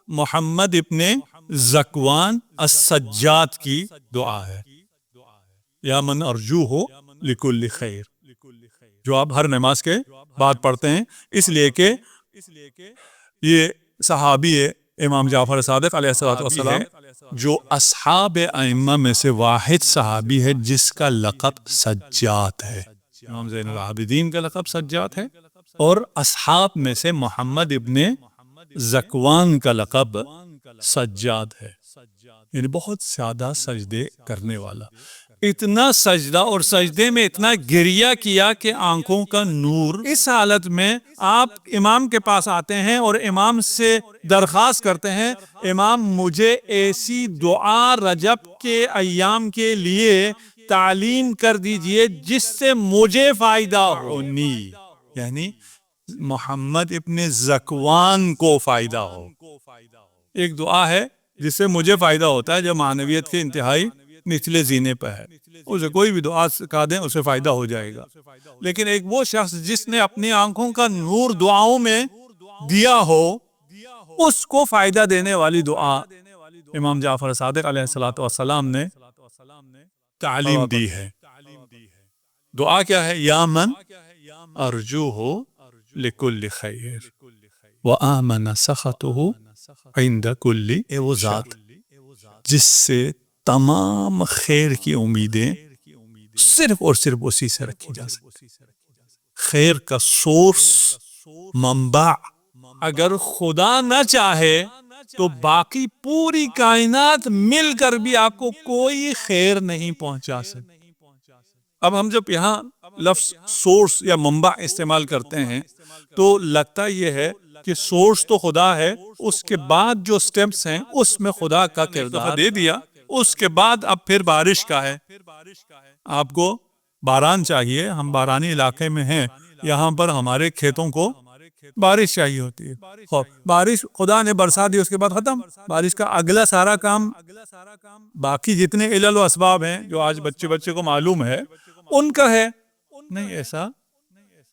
محمد ابن زکوان السجاد کی دعا ہے، یا من ارجوہ لکل خیر، جو آپ ہر نماز کے بعد پڑھتے ہیں، اس لیے کہ یہ صحابی ہے امام جعفر صادق علیہ الصلوۃ والسلام، جو اصحاب ائمہ میں سے واحد صحابی ہے جس کا لقب سجاد ہے۔ امام زین العابدین کا لقب سجاد ہے، اور اصحاب میں سے محمد ابن زکوان کا لقب سجاد ہے، یعنی بہت زیادہ سجدے کرنے والا، اتنا سجدہ اور سجدے میں اتنا گریہ کیا کہ آنکھوں کا نور۔ اس حالت میں آپ امام کے پاس آتے ہیں اور امام سے درخواست کرتے ہیں، امام مجھے ایسی دعا رجب کے ایام کے لیے تعلیم کر دیجئے جس سے مجھے فائدہ ہونی، یعنی محمد ابن زکوان کو فائدہ ہو۔ ایک دعا ہے جس سے مجھے فائدہ ہوتا ہے جب معنویت کے انتہائی نچلے زینے پہ ہے، اسے کوئی بھی دعا سکھا دیں اسے فائدہ ہو جائے گا، لیکن ایک وہ شخص جس نے اپنی آنکھوں کا نور دعاؤں میں دیا ہو، اس کو فائدہ دینے والی دعا امام جعفر صادق علیہ الصلوۃ والسلام نے تعلیم دی ہے۔ دعا کیا ہے؟ یا من ارجوہ لکل خیر وآمن سخطہ عند کل، وہ ذات جس سے تمام خیر کی امیدیں صرف اور صرف اسی سے رکھی جا سکتی۔ خیر کا سورس، منبع اگر خدا نہ چاہے تو باقی پوری کائنات مل کر بھی آپ کو کوئی خیر نہیں پہنچا سکتی۔ اب ہم جب یہاں لفظ سورس یا منبع استعمال کرتے ہیں تو لگتا یہ ہے کہ سورس تو خدا ہے، اس کے بعد جو سٹیپس ہیں اس میں خدا کا کردار دے دیا، اس کے بعد اب پھر بارش کا ہے۔ آپ کو باران چاہیے، ہم بارانی علاقے میں ہیں، یہاں پر ہمارے کھیتوں کو بارش چاہیے ہوتی ہے، بارش خدا نے برسا دی، اس کے بعد ختم، بارش کا اگلا سارا کام باقی جتنے علل و اسباب ہیں جو آج بچے کو معلوم ہے ان کا ہے۔ نہیں، ایسا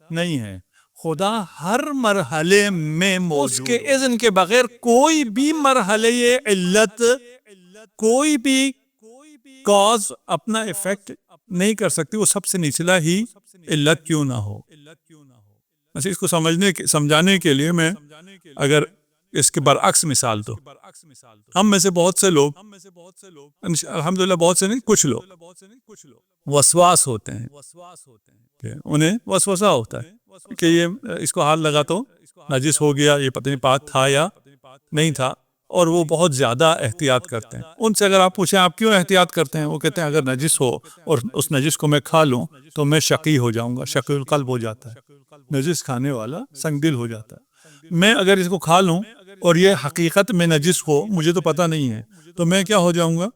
نہیں ہے، خدا ہر مرحلے میں اس کے اذن کے بغیر کوئی بھی مرحلے علت، کوئی بھی کاز اپنا ایفیکٹ نہیں کر سکتی، وہ سب سے نچلا ہی علت کیوں نہ ہو۔ اس کو سمجھانے کے لیے میں اگر اس کے برعکس مثال دو، ہم میں سے بہت سے لوگ، الحمدللہ بہت سے نہیں، کچھ لوگ وسواس ہوتے ہیں، کہ انہیں وسوسہ ہوتا ہے کہ یہ اس کو ہاتھ لگا تو نجس ہو گیا، یہ پتہ نہیں پاک تھا یا نہیں تھا، اور وہ بہت زیادہ احتیاط کرتے ہیں۔ ان سے اگر آپ پوچھیں آپ کیوں احتیاط کرتے ہیں، وہ کہتے ہیں اگر نجس ہو اور اس نجس کو میں کھا لوں تو میں شقی ہو جاؤں گا، شقی القلب ہو جاتا ہے، نجس کھانے والا سنگ دل ہو جاتا ہے۔ میں اگر اس کو کھا لوں اور یہ حقیقت میں نجس ہو، مجھے تو پتہ نہیں ہے، تو میں کیا ہو جاؤں گا؟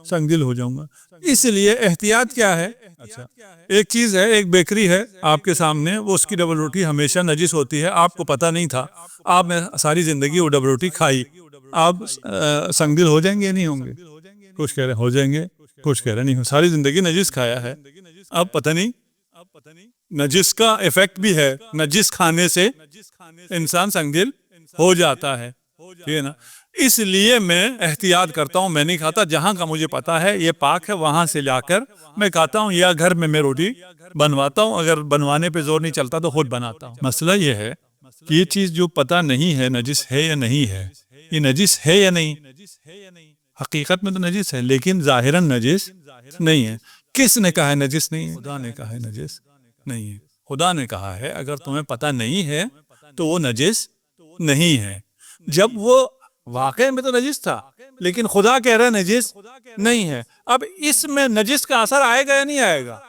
سنگ دل ہو جاؤں گا۔ اس لیے احتیاط کیا ہے؟ اچھا، ایک چیز ہے، ایک بیکری ہے آپ کے سامنے، وہ اس کی ڈبل روٹی ہمیشہ نجس ہوتی ہے، آپ کو پتہ نہیں تھا، آپ نے ساری زندگی وہ ڈبل روٹی کھائی، آپ سنگ دل ہو جائیں گے یا نہیں ہوں گے؟ کچھ کہہ رہے ہو جائیں گے، کچھ کہہ رہے نہیں، ساری زندگی نجس کھایا ہے، اب پتہ نہیں، نجس کا ایفیکٹ بھی ہے، نجس کھانے سے انسان سنگ دل ہو جاتا ہے، ٹھیک ہے نا؟ اس لیے میں احتیاط کرتا ہوں، میں نہیں کھاتا، جہاں کا مجھے پتا ہے یہ پاک ہے وہاں سے لا کر میں کھاتا ہوں، یا گھر میں روٹی بنواتا ہوں، اگر بنوانے پہ زور نہیں چلتا تو خود بناتا ہوں۔ مسئلہ یہ ہے کہ یہ چیز جو پتہ نہیں ہے نجس ہے یا نہیں ہے، یہ نجس ہے یا نہیں، حقیقت میں تو نجس ہے لیکن ظاہراً نجس نہیں ہے۔ کس نے کہا ہے نجس نہیں ہے؟ خدا نے کہا ہے نجس نہیں ہے۔ خدا نے کہا ہے اگر تمہیں پتہ نہیں ہے تو وہ نجس نہیں ہے، جب وہ واقع میں تو نجس تھا لیکن خدا کہہ رہا ہے نجس نہیں ہے۔ اب اس میں نجس کا اثر آئے گا یا نہیں آئے گا؟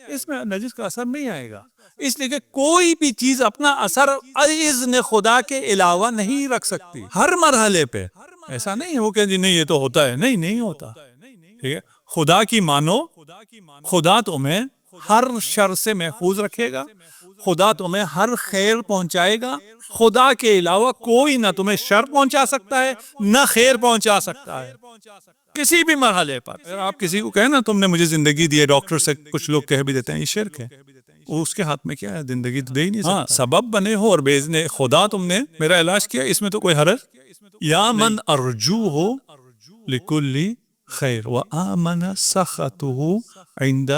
اس میں نجس کا اثر نہیں آئے گا، اس لیے کہ کوئی بھی چیز اپنا اثر اذن خدا کے علاوہ نہیں رکھ سکتی ہر مرحلے پہ۔ ایسا نہیں ہے وہ کہ جی نہیں یہ تو ہوتا ہے، نہیں ہوتا، ٹھیک ہے؟ خدا کی مانو، خدا تمہیں ہر شر سے محفوظ رکھے گا، خدا تمہیں ہر خیر پہنچائے گا، خدا کے علاوہ کوئی نہ تمہیں شر پہنچا سکتا ہے نہ خیر پہنچا سکتا ہے کسی بھی مرحلے پر۔ اگر آپ کسی کو کہیں نا تم نے مجھے زندگی دی ہے، ڈاکٹر سے کچھ لوگ کہہ بھی دیتے ہیں یہ شرک ہے، اس کے ہاتھ میں کیا ہے؟ زندگی تو دے ہی نہیں سکتا. ہاں سبب بنے ہو اور بھیجنے خدا تم نے میرا علاج کیا، اس میں تو کوئی حرج. یا من ارجوہ لکل خیر وآمن سخطہ عند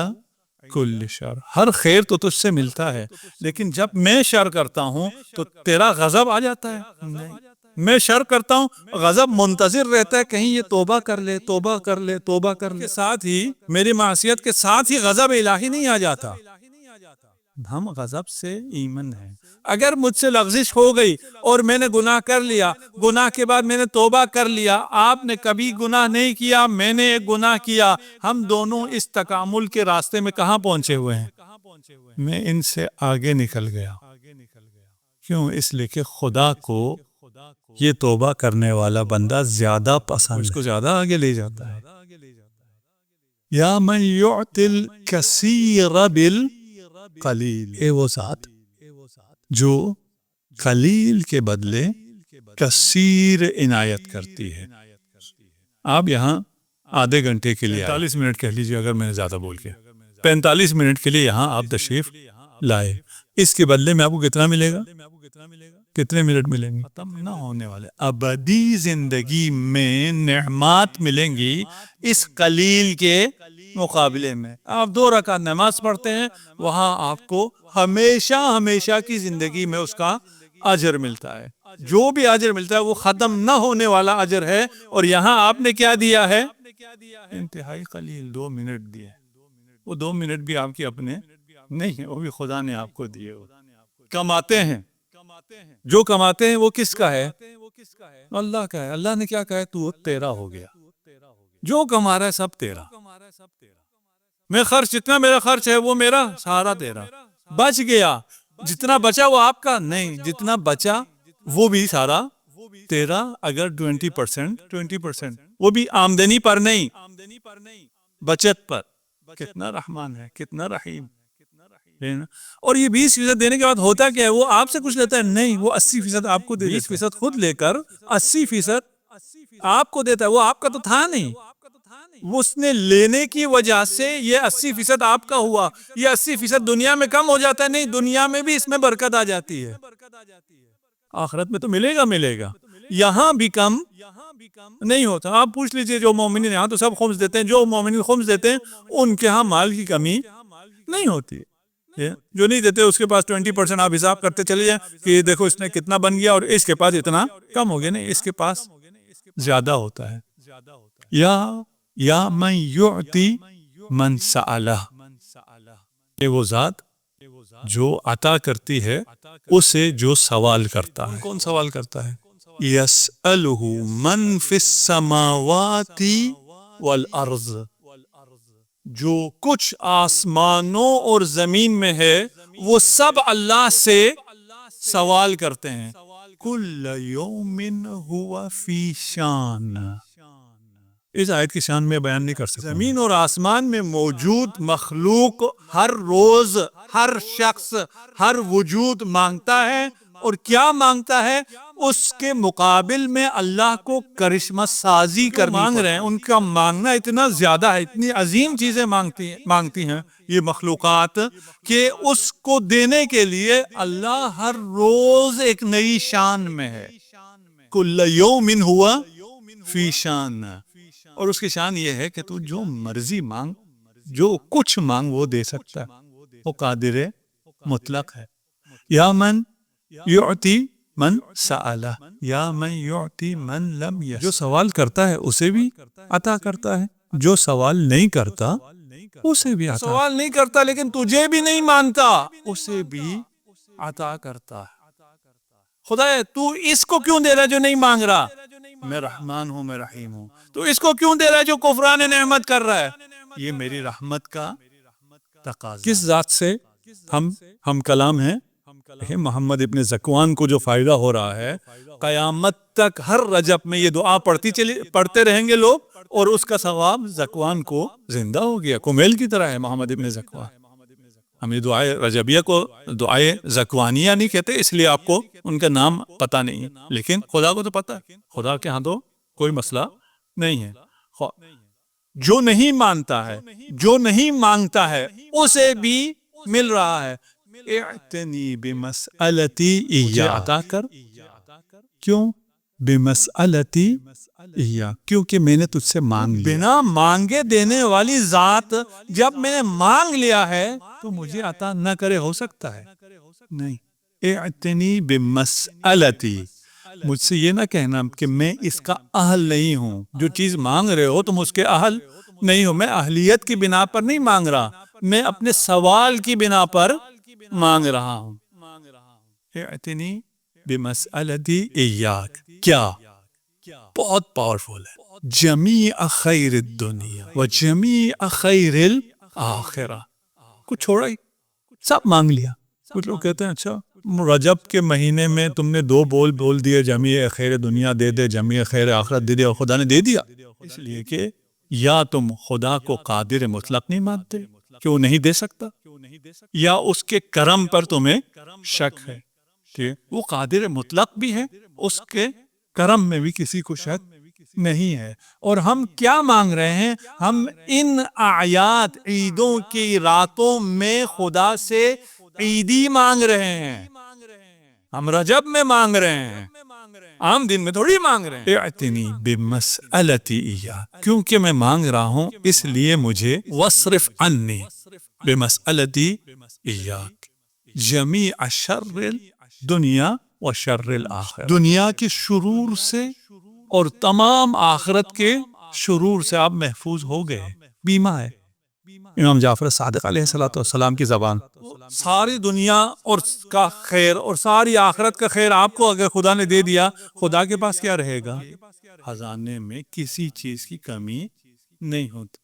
کل شر. ہر خیر تو تجھ سے ملتا ہے، لیکن جب میں شر کرتا ہوں تو تیرا غضب آ جاتا ہے. نہیں، میں شر کرتا ہوں، غضب منتظر رہتا ہے کہیں یہ توبہ کر لے، توبہ کر لے، توبہ کر لے. کے ساتھ ہی میری معصیت کے ساتھ ہی غضب الہی نہیں آ جاتا. ہم غضب سے ایمن ہیں. اگر مجھ سے لغزش ہو گئی اور میں نے گناہ کر لیا، گناہ کے بعد میں نے توبہ کر لیا، آپ نے کبھی گناہ نہیں کیا، میں نے ایک گناہ کیا، ہم دونوں اس تکامل کے راستے میں کہاں پہنچے ہوئے ہیں؟ میں ان سے آگے نکل گیا. کیوں؟ اس لیے کہ خدا کو یہ توبہ کرنے والا بندہ زیادہ پسند، اس کو زیادہ آگے لے جاتا ہے. یا من یعطی الکثیر بالقلیل، اے وہ ذات جو قلیل کے بدلے کثیر عنایت کرتی ہے. آپ یہاں آدھے گھنٹے کے لیے 45 منٹ کہہ لیجیے، اگر میں نے زیادہ بول کے 45 منٹ کے لیے یہاں آپ تشریف لائے، اس کے بدلے میں آپ کو کتنا ملے گا؟ کتنے منٹ ملیں گے؟ ختم نہ ہونے والے ابدی زندگی میں نعمات ملیں گی اس قلیل کے مقابلے میں. آپ 2 رکعت نماز پڑھتے ہیں، وہاں آپ کو ہمیشہ ہمیشہ کی زندگی میں اس کا اجر ملتا ہے. جو بھی اجر ملتا ہے وہ ختم نہ ہونے والا اجر ہے. اور یہاں آپ نے کیا دیا ہے؟ انتہائی قلیل 2 منٹ دیے. وہ 2 منٹ بھی آپ کے اپنے نہیں ہیں، وہ بھی خدا نے آپ کو دیے. کماتے ہیں، جو کماتے ہیں وہ کس کا ہے؟ اللہ کا ہے. اللہ نے کیا کہا ہے؟ تو تیرا ہو گیا. جو کما رہا ہے سب تیرا. میں خرچ، جتنا میرا خرچ ہے وہ میرا، سارا تیرا. بچ گیا، جتنا بچا وہ آپ کا نہیں، جتنا بچا وہ بھی سارا تیرا. اگر 20% وہ بھی آمدنی پر نہیں، بچت پر. کتنا رحمان ہے، کتنا رحیم. اور یہ 20% دینے کے بعد ہوتا کیا ہے؟ وہ آپ سے کچھ لیتا ہے؟ نہیں، وہ 80% آپ کو دے دیتا ہے. 20% خود لے کر 80% آپ کو دیتا ہے. وہ آپ کا تو تھا نہیں، اس نے لینے کی وجہ سے یہ 80% آپ کا ہوا. یہ 80% دنیا میں کم ہو جاتا ہے؟ نہیں، دنیا میں بھی اس میں برکت آ جاتی ہے. آخرت میں تو ملے گا. یہاں بھی کم نہیں ہوتا. آپ پوچھ لیجئے جو مومنین یہاں تو سب خمس دیتے ہیں، جو مومنین خمس دیتے ہیں ان کے ہاں مال کی کمی نہیں ہوتی. جو نہیں دیتے اس کے پاس 20% آپ حساب کرتے چلے جائیں کہ دیکھو اس نے کتنا بن گیا اور اس کے پاس اتنا کم ہو گیا. نہیں، اس کے پاس زیادہ ہوتا ہے. یا من یعطی من سألہ، یہ وہ ذات جو عطا کرتی ہے اسے جو سوال کرتا ہے. کون سوال کرتا ہے؟ یسألہ من فی السماوات والارض، جو کچھ آسمانوں اور زمین میں ہے وہ سب اللہ سے سوال کرتے ہیں. کل یوم ہوا فی شان. اس آیت کی شان میں بیان نہیں کر سکتا. زمین اور آسمان میں موجود مخلوق ہر روز، ہر شخص، ہر وجود مانگتا ہے. اور کیا مانگتا ہے؟ اس کے مقابل میں اللہ کو کرشمہ سازی کرنی مانگ رہے ہیں. ان کا مانگنا اتنا زیادہ ہے، اتنی عظیم چیزیں مانگتی ہیں یہ مخلوقات کہ اس کو دینے کے لیے اللہ ہر روز ایک نئی شان میں ہے. کل یوم ہوا فی شان. اور اس کی شان یہ ہے کہ تو جو مرضی مانگ، جو کچھ مانگ وہ دے سکتا ہے. وہ قادر مطلق ہے. یا من یعطی من سألہ، یا من یعطی من لم یسأل. جو سوال کرتا ہے اسے بھی عطا کرتا ہے، جو سوال نہیں کرتا اسے بھی عطا. سوال نہیں کرتا لیکن تجھے بھی نہیں مانتا، اسے بھی عطا کرتا ہے. خدا تو اس کو کیوں دے رہا جو نہیں مانگ رہا؟ میں رحمان ہوں، میں رحیم ہوں. تو اس کو کیوں دے رہا ہے جو کفران نعمت کر رہا ہے؟ یہ میری رحمت کا تقاضا. کس ذات سے ہم کلام ہیں؟ محمد ابن ذکوان کو جو فائدہ ہو رہا ہے، قیامت تک ہر رجب میں یہ دعا پڑھتے رہیں گے لوگ، اور اس کا ثواب ذکوان کو زندہ ہو گیا. کمیل کی طرح ہے محمد ابن ذکوان. ہم یہ دعائے رجبیہ کو دعائے ذکوانیہ نہیں کہتے، اس لیے آپ کو ان کا نام پتہ نہیں ہے، لیکن خدا کو تو پتہ ہے. خدا کے ہاں تو کوئی مسئلہ نہیں ہے. جو نہیں مانتا ہے، جو نہیں مانگتا ہے، اسے بھی مل رہا ہے. اعتنی بمسألتی مجھے عطا کر. کیوں؟ بمسألتی ایاک، کیونکہ میں نے تجھ سے مانگ لیا. بنا مانگے دینے والی ذات جب میں نے مانگ لیا ہے تو مجھے عطا نہ کرے، ہو سکتا ہے؟ نہیں. اعتنی بمسألتی، مجھ سے یہ نہ کہنا کہ میں اس کا اہل نہیں ہوں. جو چیز مانگ رہے ہو تم اس کے اہل نہیں ہو. میں اہلیت کی بنا پر نہیں مانگ رہا، میں اپنے سوال کی بنا پر مانگ رہا ہوں. اعتنی بمسألتی ایاک. کیا؟ بہت پاورفل ہے. جمیع خیر الدنیا و جمیع خیر الآخرہ. کچھ چھوڑا ہی، سب مانگ لیا. کچھ لوگ کہتے ہیں اچھا رجب کے مہینے میں تم نے 2 بول دیے، جمیع خیر دنیا دے دے، جمیع خیر آخرت دے دے، اور خدا نے دے دیا. اس لیے کہ یا تم خدا کو قادر مطلق نہیں مانتے کہ وہ نہیں دے سکتا، یا اس کے کرم پر تمہیں شک ہے. وہ قادر مطلق بھی ہے، اس کے کرم میں بھی کسی کو شک نہیں ہے. اور ہم کیا مانگ رہے ہیں؟ ہم ان اعیاد عیدوں کی راتوں میں خدا سے عیدی مانگ رہے ہیں. ہم رجب میں مانگ رہے ہیں، عام دن میں تھوڑی مانگ رہے ہیں. اعتنی بمسألتی ایاک، کیونکہ میں مانگ رہا ہوں اس لیے مجھے وصرف عنی بمسألتی ایاک جمیع شر الدنیا و شر الآخرہ. دنیا کے شرور سے اور تمام آخرت کے شرور سے آپ محفوظ ہو گئے. بیمہ ہے. امام جعفر صادق علیہ السلام کی زبان، ساری دنیا اور کا خیر اور ساری آخرت کا خیر آپ کو اگر خدا نے دے دیا، خدا کے پاس کیا رہے گا؟ خزانے میں کسی چیز کی کمی نہیں ہوتی.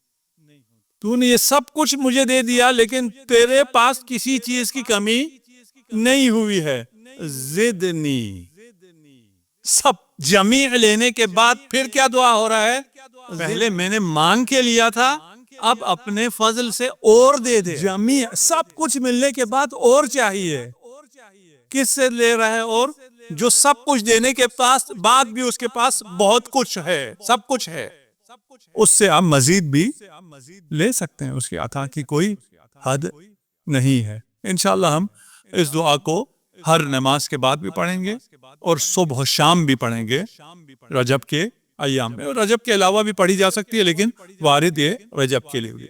تو نے یہ سب کچھ مجھے دے دیا لیکن تیرے پاس کسی چیز کی کمی نہیں ہوئی ہے. زدنی. سب جمیع لینے کے بعد پھر کیا دعا ہو رہا ہے؟ پہلے میں نے مانگ کے لیا تھا، اب اپنے فضل سے اور دے دے. جمیع سب کچھ ملنے کے بعد اور چاہیے. کس سے لے رہا ہے؟ اور جو سب کچھ دینے کے پاس بعد بھی اس کے پاس بہت کچھ ہے، سب کچھ ہے، اس سے آپ مزید بھی لے سکتے ہیں. اس کی عطا کی کوئی حد نہیں ہے. انشاءاللہ ہم اس دعا کو ہر نماز کے بعد بھی پڑھیں گے اور صبح و شام بھی پڑھیں گے رجب کے ایام میں. رجب کے علاوہ بھی پڑھی جا سکتی ہے لیکن وارد یہ رجب کے لیے.